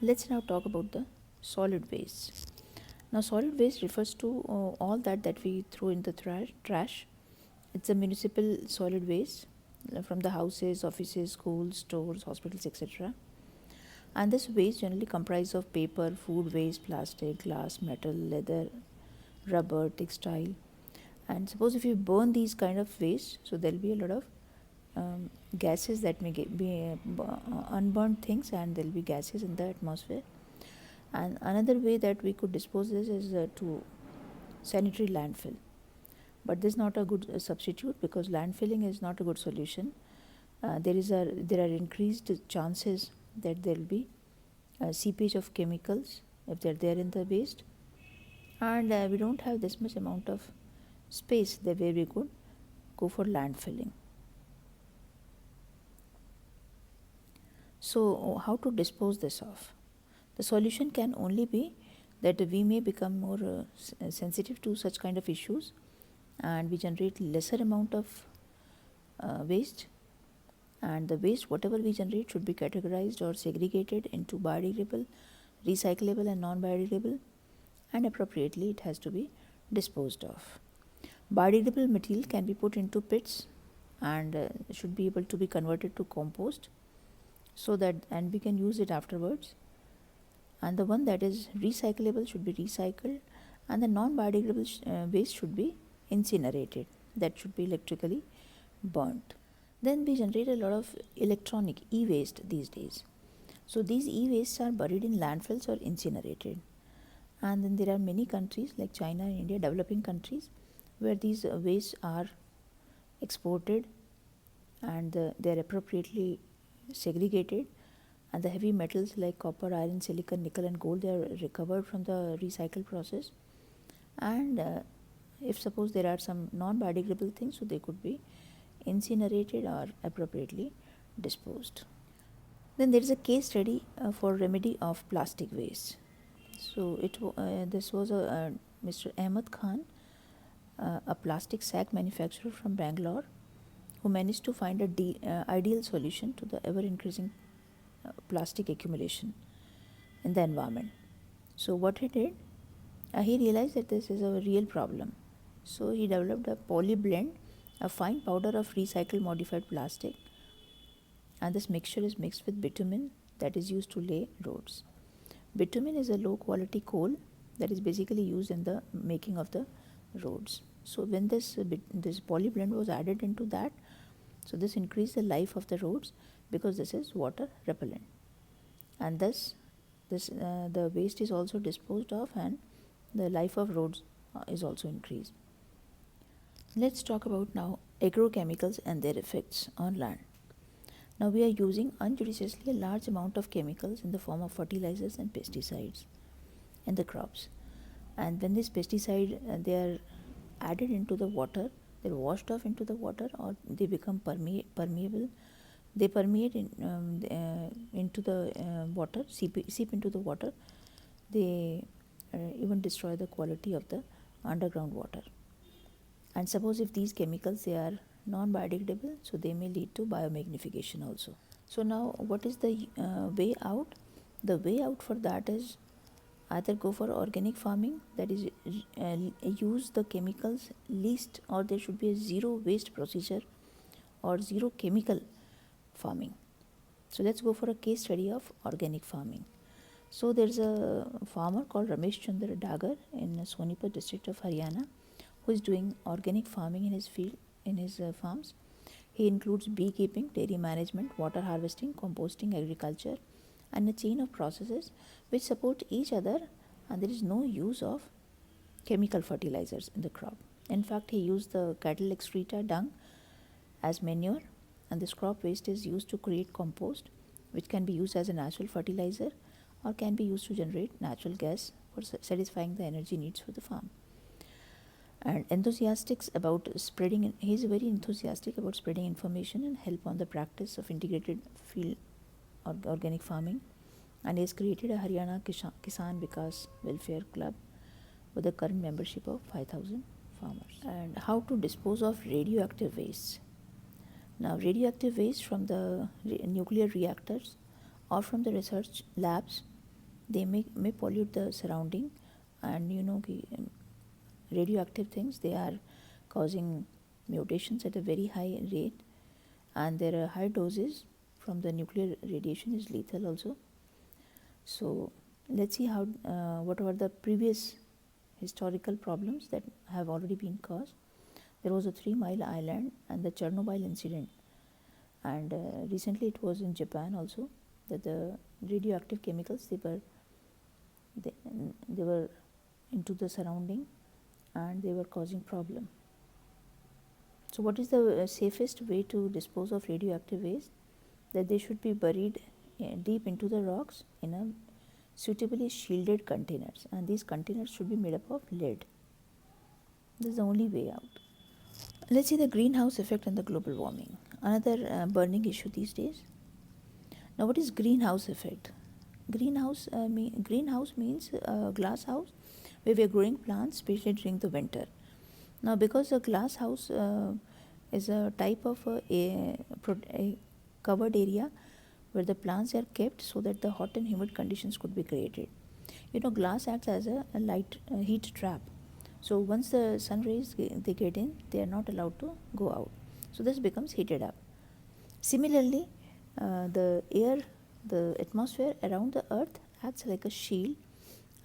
Let's now talk about the solid waste. Now, solid waste refers to all that we throw in the trash. It's a municipal solid waste from the houses, offices, schools, stores, hospitals, etc. And this waste generally comprises of paper, food waste, plastic, glass, metal, leather, rubber, textile. And suppose if you burn these kind of waste, so there'll be a lot of gases that may be unburned things, and there'll be gases in the atmosphere. And another way that we could dispose this is to sanitary landfill. But this is not a good substitute, because landfilling is not a good solution. There are increased chances that there will be seepage of chemicals if they're there in the waste, and we don't have this much amount of space there where we could go for landfilling. So how to dispose this off? The solution can only be that we may become more sensitive to such kind of issues, and we generate lesser amount of waste, and the waste whatever we generate should be categorized or segregated into biodegradable, recyclable and non-biodegradable, and appropriately it has to be disposed of. Biodegradable material can be put into pits and should be able to be converted to compost, so that and we can use it afterwards. And the one that is recyclable should be recycled, and the non-biodegradable waste should be incinerated, that should be electrically burnt. Then we generate a lot of electronic e-waste these days. So these e-wastes are buried in landfills or incinerated. And then there are many countries like China and India, developing countries, where these wastes are exported and they are appropriately segregated, and the heavy metals like copper, iron, silicon, nickel and gold, they are recovered from the recycle process. And if suppose there are some non-biodegradable things, so they could be incinerated or appropriately disposed. Then there is a case study for remedy of plastic waste. So this was Mr. Ahmed Khan, a plastic sack manufacturer from Bangalore, who managed to find a ideal solution to the ever increasing plastic accumulation in the environment. So what he did, he realized that this is a real problem. So he developed a poly blend, a fine powder of recycled modified plastic, and this mixture is mixed with bitumen that is used to lay roads. Bitumen is a low quality coal that is basically used in the making of the roads. So when this poly blend was added into that, so this increased the life of the roads, because this is water repellent, and thus the waste is also disposed of, and the life of roads is also increased. Let's talk about now agrochemicals and their effects on land. Now we are using unjudiciously a large amount of chemicals in the form of fertilizers and pesticides in the crops, and when this pesticide they are added into the water, they're washed off into the water, or they become permeable. They permeate into the water, seep into the water. They even destroy the quality of the underground water. And suppose if these chemicals they are non-biodegradable, so they may lead to biomagnification also. So now what is the way out? The way out for that is either go for organic farming, that is use the chemicals least, or there should be a zero waste procedure or zero chemical farming. So let's go for a case study of organic farming. So there's a farmer called Ramesh Chandra Dagar in Sonipat district of Haryana, who is doing organic farming in his field, in his farms. He includes beekeeping, dairy management, water harvesting, composting, agriculture, and a chain of processes which support each other, and there is no use of chemical fertilizers in the crop. In fact, he used the cattle excreta dung as manure, and this crop waste is used to create compost, which can be used as a natural fertilizer or can be used to generate natural gas for satisfying the energy needs for the farm. And he is very enthusiastic about spreading information and help on the practice of integrated field organic farming, and he has created a Haryana Kisan Vikas Welfare Club with a current membership of 5,000 farmers. And how to dispose of radioactive waste. Now radioactive waste from the nuclear reactors or from the research labs they may pollute the surrounding, and radioactive things, they are causing mutations at a very high rate, and there are high doses from the nuclear radiation is lethal also. So let's see how what are the previous historical problems that have already been caused. There was a 3 Mile Island and the Chernobyl incident, and recently it was in Japan also, that the radioactive chemicals they were into the surrounding, and they were causing problem. So what is the safest way to dispose of radioactive waste? That they should be buried deep into the rocks in a suitably shielded containers, and these containers should be made up of lead. This is the only way out. Let's see the greenhouse effect and the global warming, another burning issue these days. Now, what is greenhouse effect? Greenhouse means glass house where we are growing plants, especially during the winter. Now, because a glass house is a type of a covered area where the plants are kept so that the hot and humid conditions could be created. Glass acts as a light heat trap. So once the sun rays they get in, they are not allowed to go out. So this becomes heated up. Similarly, the atmosphere around the earth acts like a shield,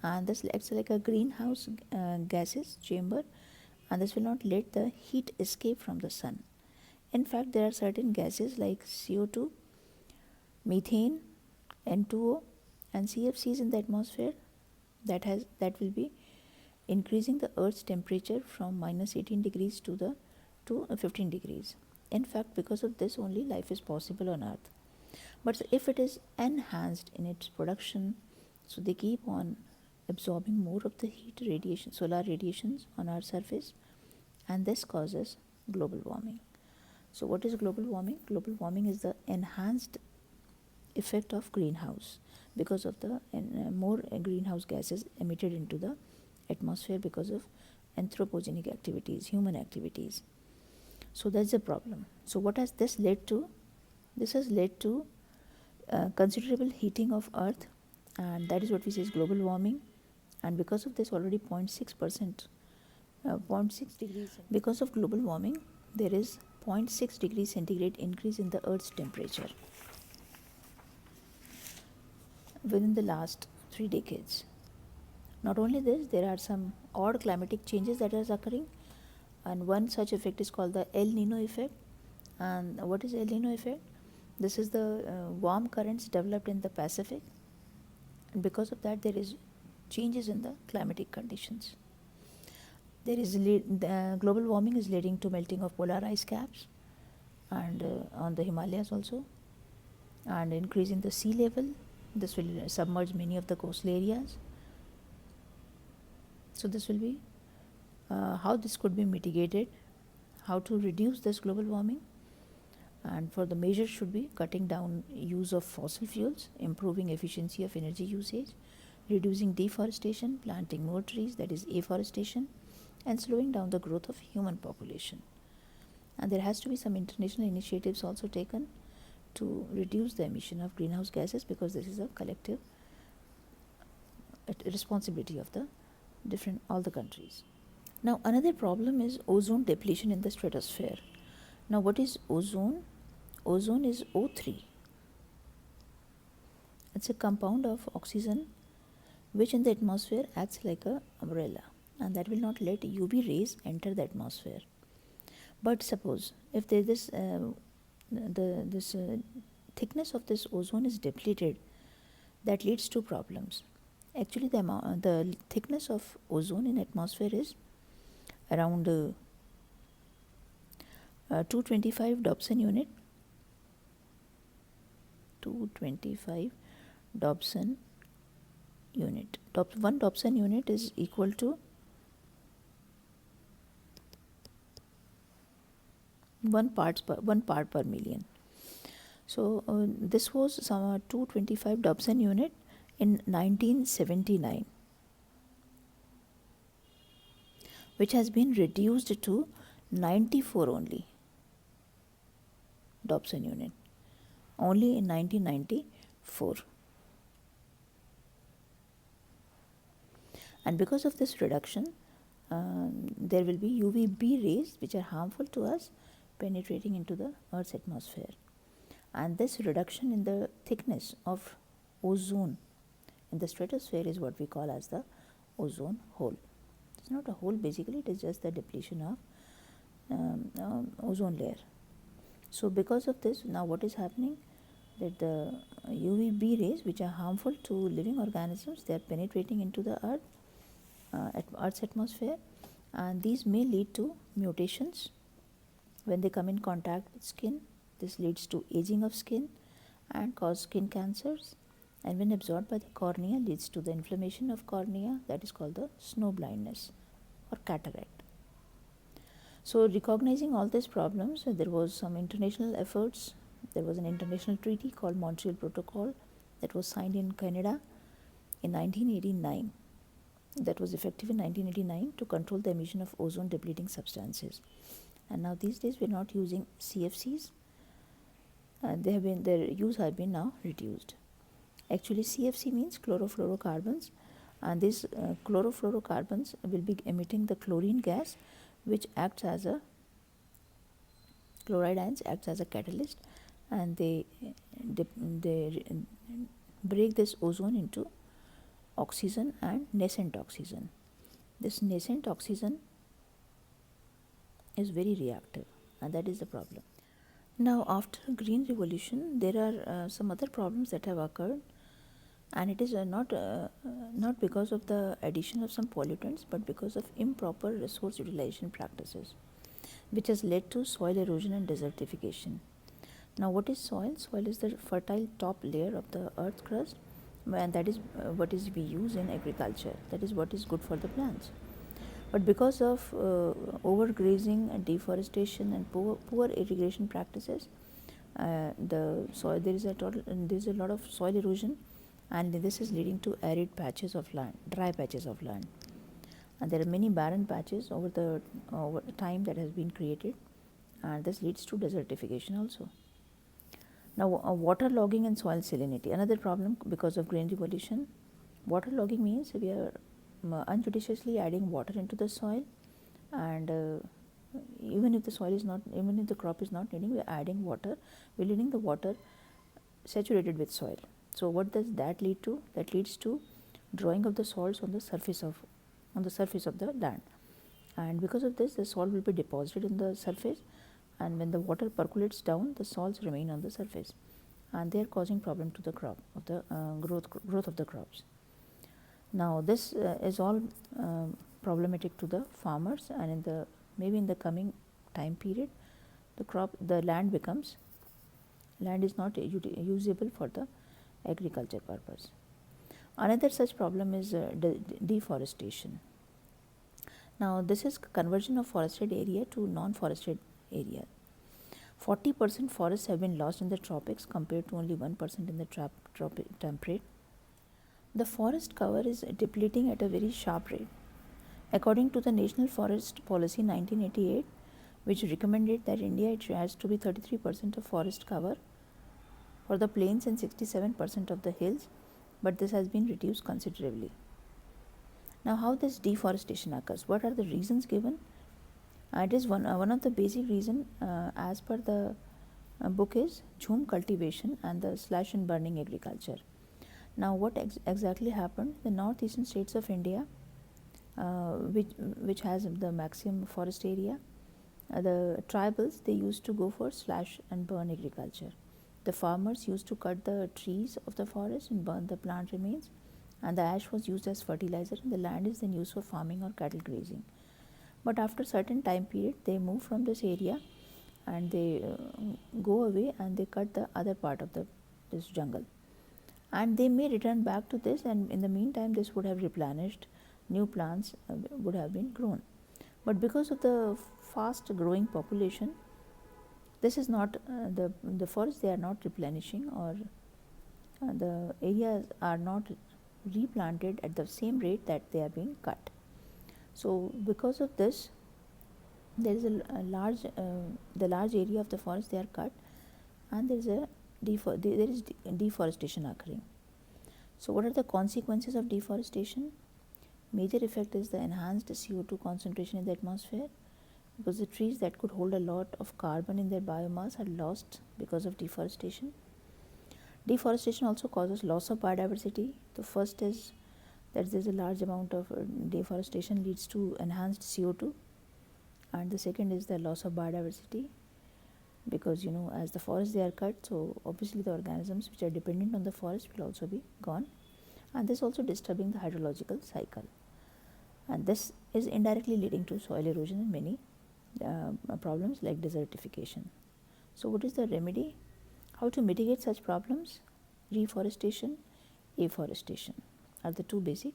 and this acts like a greenhouse gases chamber, and this will not let the heat escape from the sun. In fact, there are certain gases like CO2, methane, N2O, and CFCs in the atmosphere that will be increasing the Earth's temperature from minus 18 degrees to 15 degrees. In fact, because of this only life is possible on Earth. But if it is enhanced in its production, so they keep on absorbing more of the heat radiation, solar radiations on our surface, and this causes global warming. So what is global warming? Global warming is the enhanced effect of greenhouse because of the more greenhouse gases emitted into the atmosphere because of anthropogenic activities, human activities. So that's the problem. So what has this led to? This has led to considerable heating of earth, and that is what we say is global warming. And because of this, already 0.6%, 0.6 degrees, because of global warming, there is 0.6 degrees centigrade increase in the earth's temperature within the last 3 decades. Not only this, there are some odd climatic changes that are occurring, and one such effect is called the El Nino Effect. And what is El Nino Effect? This is the warm currents developed in the Pacific, and because of that there is changes in the climatic conditions. There is the global warming is leading to melting of polar ice caps, and on the Himalayas also, and increasing the sea level. This will submerge many of the coastal areas. So this will be how this could be mitigated, how to reduce this global warming. And for the measures should be cutting down use of fossil fuels, improving efficiency of energy usage, reducing deforestation, planting more trees, that is afforestation, and slowing down the growth of human population. And there has to be some international initiatives also taken to reduce the emission of greenhouse gases, because this is a collective responsibility of all the countries. Now another problem is ozone depletion in the stratosphere. Now what is ozone? Ozone is O3. It's a compound of oxygen which in the atmosphere acts like an umbrella, and that will not let UV rays enter the atmosphere. But suppose if there is this thickness of this ozone is depleted, that leads to problems. Actually, the thickness of ozone in atmosphere is around 225 Dobson unit. 225 Dobson unit. 1 Dobson unit is equal to 1 part per million. So this was some 225 Dobson unit in 1979, which has been reduced to 94 only Dobson unit, only in 1994. And because of this reduction, there will be UVB rays which are harmful to us penetrating into the Earth's atmosphere. And this reduction in the thickness of ozone in the stratosphere is what we call as the ozone hole. It's not a hole basically, it is just the depletion of ozone layer. So because of this, now what is happening, that the UVB rays which are harmful to living organisms, they are penetrating into the Earth's atmosphere, and these may lead to mutations when they come in contact with skin. This leads to aging of skin and cause skin cancers, and when absorbed by the cornea leads to the inflammation of cornea, that is called the snow blindness or cataract. So recognizing all these problems, there was some international efforts. There was an international treaty called Montreal Protocol that was signed in Canada in 1989. That was effective in 1989 to control the emission of ozone depleting substances. And now these days we are not using CFCs. Their use has been now reduced. Actually, CFC means chlorofluorocarbons, and these chlorofluorocarbons will be emitting the chlorine gas, which acts as a chloride ions acts as a catalyst, and they break this ozone into oxygen and nascent oxygen. This nascent oxygen is very reactive, and that is the problem. Now, after green revolution, there are some other problems that have occurred, and it is not because of the addition of some pollutants, but because of improper resource utilization practices, which has led to soil erosion and desertification. Now, what is soil? Soil is the fertile top layer of the earth crust, and that is what is we use in agriculture. That is what is good for the plants. But because of overgrazing and deforestation and poor irrigation practices, the soil there is a lot of soil erosion, and this is leading to arid patches of land, dry patches of land, and there are many barren patches over the time that has been created, and this leads to desertification also. Now, water logging and soil salinity, another problem because of green revolution. Water logging means we are unjudiciously adding water into the soil, and even if the crop is not needing, we are adding water. We are leaving the water saturated with soil. So what does that lead to? That leads to drawing of the salts on the surface of the land, and because of this, the salt will be deposited in the surface, and when the water percolates down, the salts remain on the surface, and they are causing problem to the crop of the growth of the crops. Now, this is all problematic to the farmers, and maybe in the coming time period, the land is not usable for the agriculture purpose. Another such problem is deforestation. Now, this is conversion of forested area to non-forested area. 40% forests have been lost in the tropics compared to only 1% in the temperate. The forest cover is depleting at a very sharp rate. According to the National Forest Policy 1988, which recommended that India it has to be 33% of forest cover for the plains and 67% of the hills, but this has been reduced considerably. Now, how this deforestation occurs? What are the reasons given? It is one of the basic reason as per the book is jhum cultivation and the slash and burning agriculture. Now, what exactly happened? The northeastern states of India, which has the maximum forest area, the tribals, they used to go for slash and burn agriculture. The farmers used to cut the trees of the forest and burn the plant remains, and the ash was used as fertilizer, and the land is then used for farming or cattle grazing. But after certain time period, they move from this area and they go away and they cut the other part of this jungle, and they may return back to this, and in the meantime this would have replenished, new plants would have been grown. But because of the fast growing population, this is not the forests, they are not replenishing, or the areas are not replanted at the same rate that they are being cut. So because of this, there is a large area of the forest they are cut, and there is deforestation occurring. So what are the consequences of deforestation? Major effect is the enhanced CO2 concentration in the atmosphere, because the trees that could hold a lot of carbon in their biomass are lost because of deforestation. Deforestation also causes loss of biodiversity. The first is that there's a large amount of deforestation leads to enhanced CO2, and the second is the loss of biodiversity, because as the forests they are cut, so obviously the organisms which are dependent on the forest will also be gone, and this also disturbing the hydrological cycle, and this is indirectly leading to soil erosion and many problems like desertification. So what is the remedy? How to mitigate such problems? Reforestation, afforestation are the two basic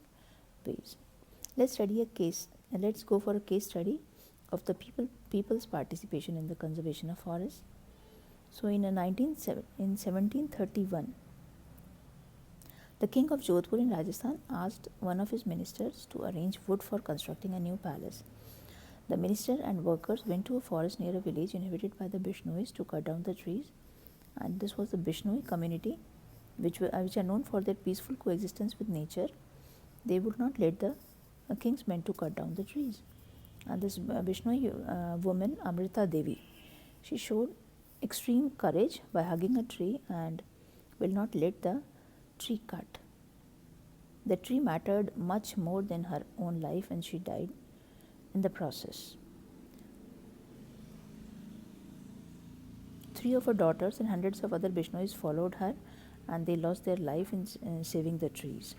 ways. Let's study a case, and let's go for a case study of the people's participation in the conservation of forests. So in 1731, the king of Jodhpur in Rajasthan asked one of his ministers to arrange wood for constructing a new palace. The minister and workers went to a forest near a village inhabited by the Bishnois to cut down the trees, and this was the Bishnoi community, which are known for their peaceful coexistence with nature. They would not let the king's men to cut down the trees. And this Bishnoi woman, Amrita Devi, she showed extreme courage by hugging a tree and will not let the tree cut. The tree mattered much more than her own life, and she died in the process. 3 of her daughters and hundreds of other Bishnois followed her, and they lost their life in saving the trees.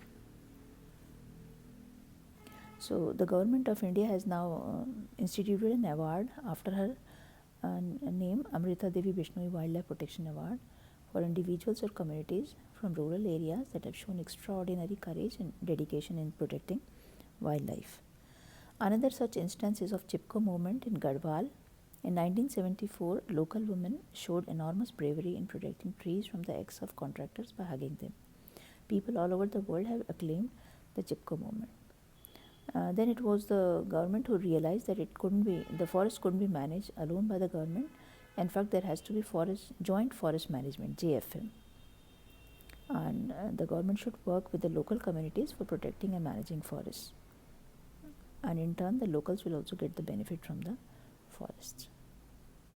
So the government of India has now instituted an award after her name, Amrita Devi Bishnoi Wildlife Protection Award, for individuals or communities from rural areas that have shown extraordinary courage and dedication in protecting wildlife. Another such instance is of Chipko movement in Garhwal. In 1974, local women showed enormous bravery in protecting trees from the acts of contractors by hugging them. People all over the world have acclaimed the Chipko movement. Then it was the government who realized that the forest couldn't be managed alone by the government. In fact, there has to be joint forest management, JFM, and the government should work with the local communities for protecting and managing forests, and in turn the locals will also get the benefit from the forests.